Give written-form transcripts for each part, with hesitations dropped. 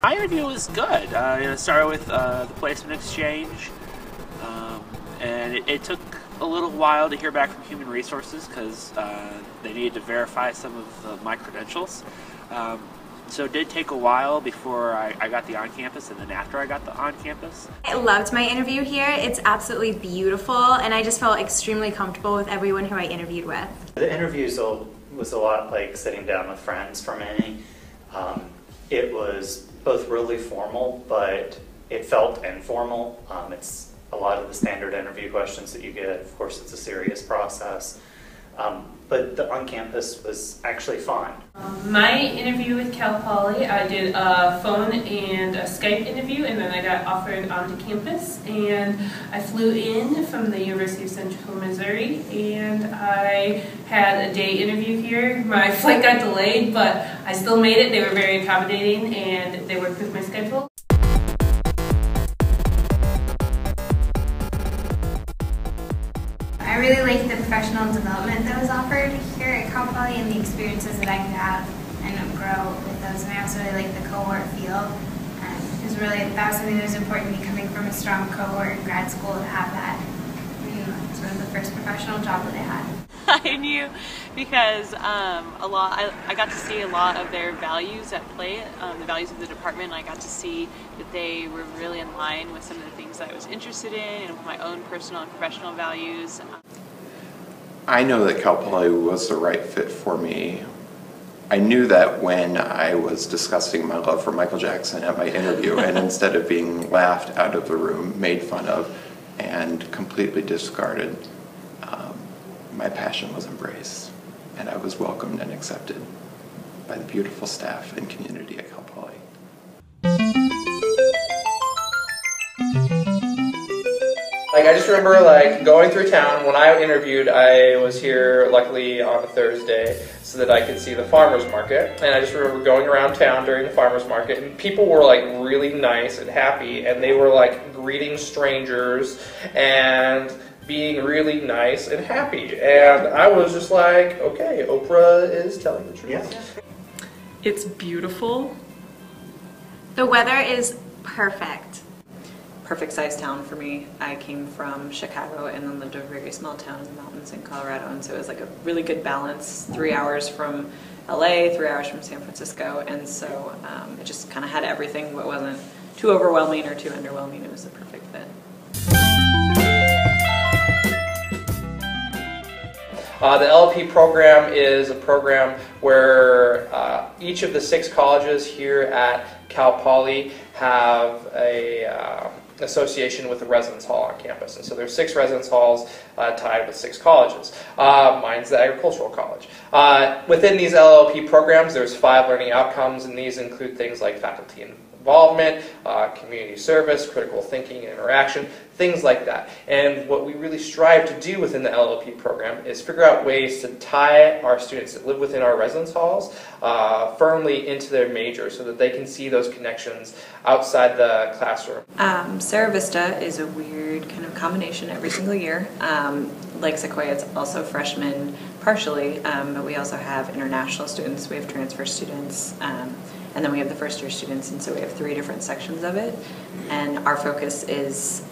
My interview was good. It started with the placement exchange, and it took a little while to hear back from Human Resources because they needed to verify some of my credentials. So it did take a while before I got the on-campus and then after I got the on-campus. I loved my interview here. It's absolutely beautiful and I just felt extremely comfortable with everyone who I interviewed with. The interviews was a lot like sitting down with friends for me. It was both really formal, but it felt informal. It's a lot of the standard interview questions that you get. Of course, it's a serious process. But the on-campus was actually fun. My interview with Cal Poly, I did a phone and a Skype interview, and then I got offered onto campus. And I flew in from the University of Central Missouri, and I had a day interview here. My flight got delayed, but I still made it. They were very accommodating, and they worked with my schedule. I really liked the professional development that was offered here at Cal Poly and the experiences that I could have and grow with those. And I also really liked the cohort feel. That was something that was important to me, coming from a strong cohort in grad school, to have that. It's sort of the first professional job that I had. I knew because I got to see a lot of their values at play, the values of the department. I got to see that they were really in line with some of the things that I was interested in and with my own personal and professional values. I know that Cal Poly was the right fit for me. I knew that when I was discussing my love for Michael Jackson at my interview, and instead of being laughed out of the room, made fun of, and completely discarded, my passion was embraced, and I was welcomed and accepted by the beautiful staff and community at Cal Poly. I just remember going through town. When I interviewed, I was here luckily on a Thursday so that I could see the farmers market. And I just remember going around town during the farmers market, and people were really nice and happy, and they were greeting strangers and being really nice and happy. And I was just like, okay, Oprah is telling the truth. Yeah. It's beautiful. The weather is perfect. Perfect sized town for me. I came from Chicago and then lived in a very small town in the mountains in Colorado, and so it was a really good balance. 3 hours from LA, 3 hours from San Francisco, and so it just kind of had everything but wasn't too overwhelming or too underwhelming. It was the perfect fit. The LLP program is a program where each of the 6 colleges here at Cal Poly have a association with the residence hall on campus. And so there's 6 residence halls tied with 6 colleges. Mine's the agricultural college. Within these LLP programs, there's 5 learning outcomes, and these include things like faculty involvement, community service, critical thinking and interaction, things like that. And what we really strive to do within the LLP program is figure out ways to tie our students that live within our residence halls firmly into their major so that they can see those connections outside the classroom. Sarah Vista is a weird kind of combination every single year. Like Sequoia, it's also freshmen partially, but we also have international students, we have transfer students, and then we have the first year students, and so we have 3 different sections of it. And our focus is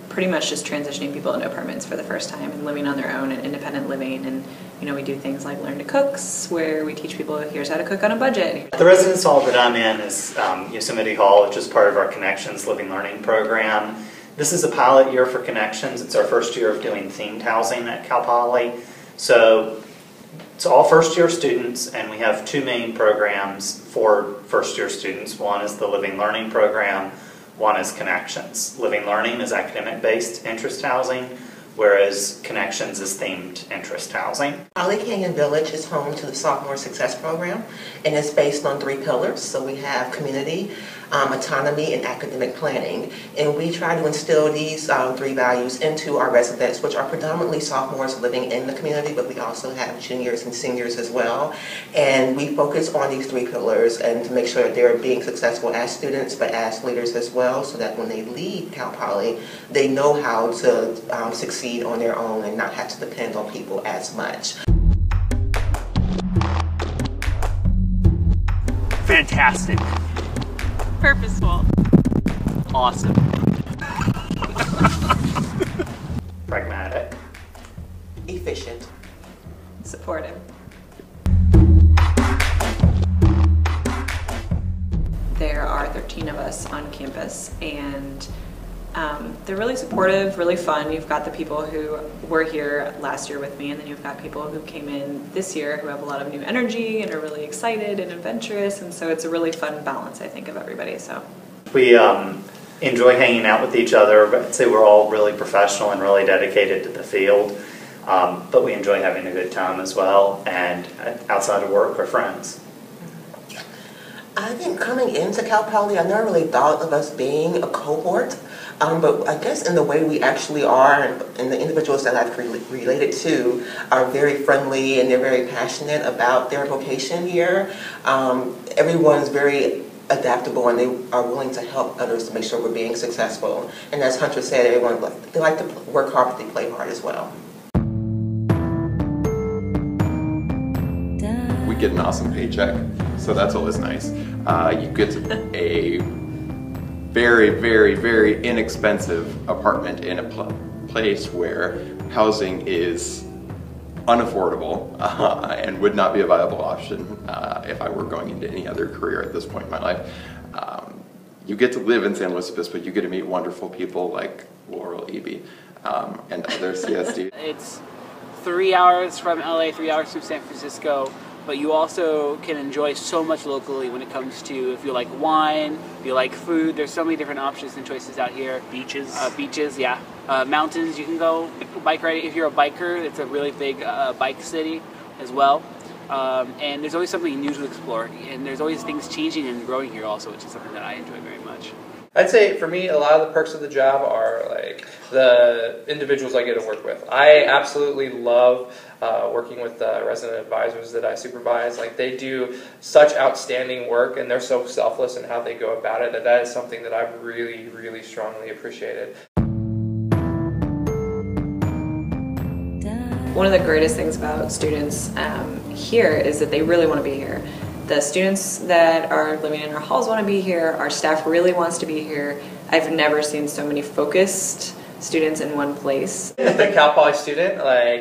pretty much just transitioning people into apartments for the first time and living on their own and independent living. And we do things like Learn to Cooks, where we teach people here's how to cook on a budget. The residence hall that I'm in is Yosemite Hall, which is part of our Connections Living Learning program. This is a pilot year for Connections. It's our first year of doing themed housing at Cal Poly. So it's all first-year students, and we have 2 main programs for first-year students. One is the Living Learning program, One is Connections. Living Learning is academic-based interest housing, whereas Connections is themed interest housing. Holly Canyon Village is home to the Sophomore Success Program, and it's based on 3 pillars. So we have community, autonomy, and academic planning. And we try to instill these 3 values into our residents, which are predominantly sophomores living in the community, but we also have juniors and seniors as well. And we focus on these 3 pillars and to make sure that they're being successful as students, but as leaders as well, so that when they leave Cal Poly, they know how to succeed on their own and not have to depend on people as much. Fantastic. Purposeful. Awesome. Pragmatic. Efficient. Supportive. There are 13 of us on campus, and they're really supportive, really fun. You've got the people who were here last year with me, and then you've got people who came in this year who have a lot of new energy and are really excited and adventurous, and so it's a really fun balance, I think, of everybody. So We enjoy hanging out with each other, but I'd say we're all really professional and really dedicated to the field, but we enjoy having a good time as well, and outside of work, we're friends. I think coming into Cal Poly, I never really thought of us being a cohort, but I guess in the way we actually are, and the individuals that I've related to are very friendly and they're very passionate about their vocation here. Everyone's very adaptable and they are willing to help others to make sure we're being successful. And as Hunter said, everyone they like to work hard, but they play hard as well. We get an awesome paycheck, so that's always nice. You get a very, very, very inexpensive apartment in a place where housing is unaffordable and would not be a viable option if I were going into any other career at this point in my life. You get to live in San Luis Obispo. You get to meet wonderful people like Laurel Eby and other CSD. It's 3 hours from LA, 3 hours from San Francisco, but you also can enjoy so much locally when it comes to if you like wine, if you like food. There's so many different options and choices out here. Beaches. Beaches, yeah. Mountains, you can go bike riding. If you're a biker, it's a really big bike city as well. And there's always something new to explore, and there's always things changing and growing here also, which is something that I enjoy very much. I'd say for me, a lot of the perks of the job are like the individuals I get to work with. I absolutely love working with the resident advisors that I supervise. Like, they do such outstanding work, and they're so selfless in how they go about it, that is something that I've really, really strongly appreciated. One of the greatest things about students here is that they really want to be here. The students that are living in our halls want to be here. Our staff really wants to be here. I've never seen so many focused students in one place. The Cal Poly student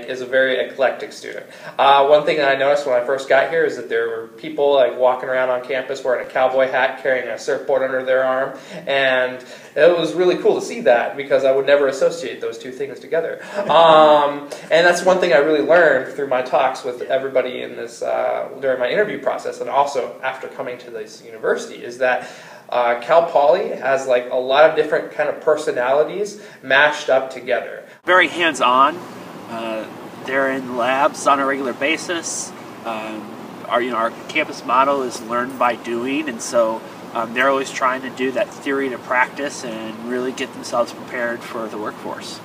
is a very eclectic student. One thing that I noticed when I first got here is that there were people walking around on campus wearing a cowboy hat, carrying a surfboard under their arm, and it was really cool to see that because I would never associate those two things together. And that's one thing I really learned through my talks with everybody in this during my interview process, and also after coming to this university, is that Cal Poly has a lot of different kind of personalities mashed up together. Very hands-on. They're in labs on a regular basis. Our campus model is learn by doing, and so they're always trying to do that theory to practice and really get themselves prepared for the workforce.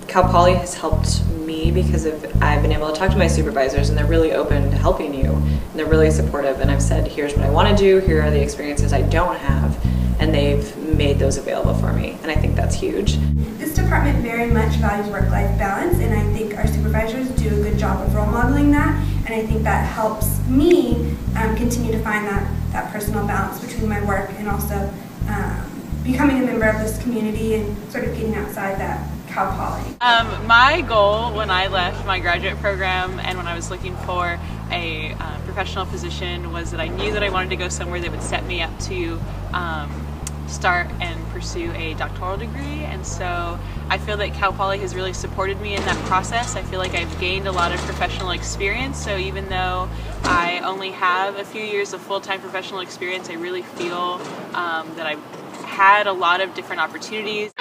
Cal Poly has helped me because I've been able to talk to my supervisors, and they're really open to helping you, and they're really supportive, and I've said, here's what I want to do, here are the experiences I don't have, and they've made those available for me, and I think that's huge. This department very much values work-life balance, and I think our supervisors do a good job of role modeling that, and I think that helps me continue to find that personal balance between my work and also becoming a member of this community and sort of getting outside that Cal Poly. My goal when I left my graduate program and when I was looking for a professional position was that I knew that I wanted to go somewhere that would set me up to start and pursue a doctoral degree, and so I feel that Cal Poly has really supported me in that process. I feel like I've gained a lot of professional experience, so even though I only have a few years of full-time professional experience, I really feel that I've had a lot of different opportunities.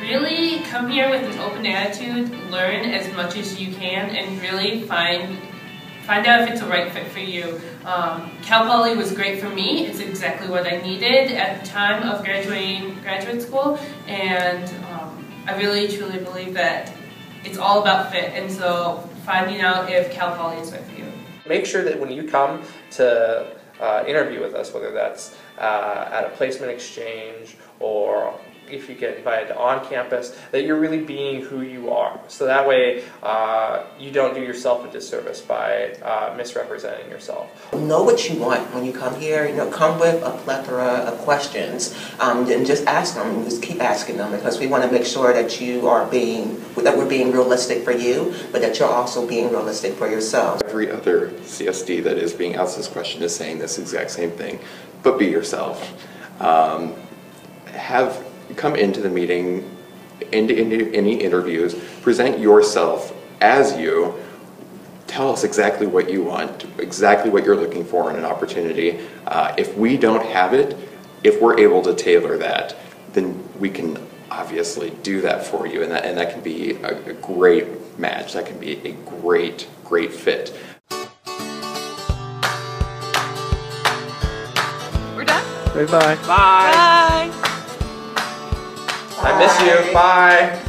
Really come here with an open attitude, learn as much as you can, and really find out if it's the right fit for you. Cal Poly was great for me. It's exactly what I needed at the time of graduating graduate school, and I really truly believe that it's all about fit, and so finding out if Cal Poly is right for you. Make sure that when you come to interview with us, whether that's at a placement exchange or if you get invited to on campus, that you're really being who you are. So that way you don't do yourself a disservice by misrepresenting yourself. Know what you want when you come here. You know, come with a plethora of questions, and just ask them. Just keep asking them, because we want to make sure that we're being realistic for you, but that you're also being realistic for yourself. Every other CSD that is being asked this question is saying this exact same thing, but be yourself. Come into the meeting, into any interviews, present yourself as you, tell us exactly what you want, exactly what you're looking for in an opportunity. If we don't have it, if we're able to tailor that, then we can obviously do that for you, and that can be a great match, that can be a great fit. We're done? Bye-bye. Bye. Bye! I miss you. Bye.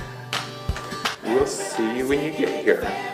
We'll see you when you get here.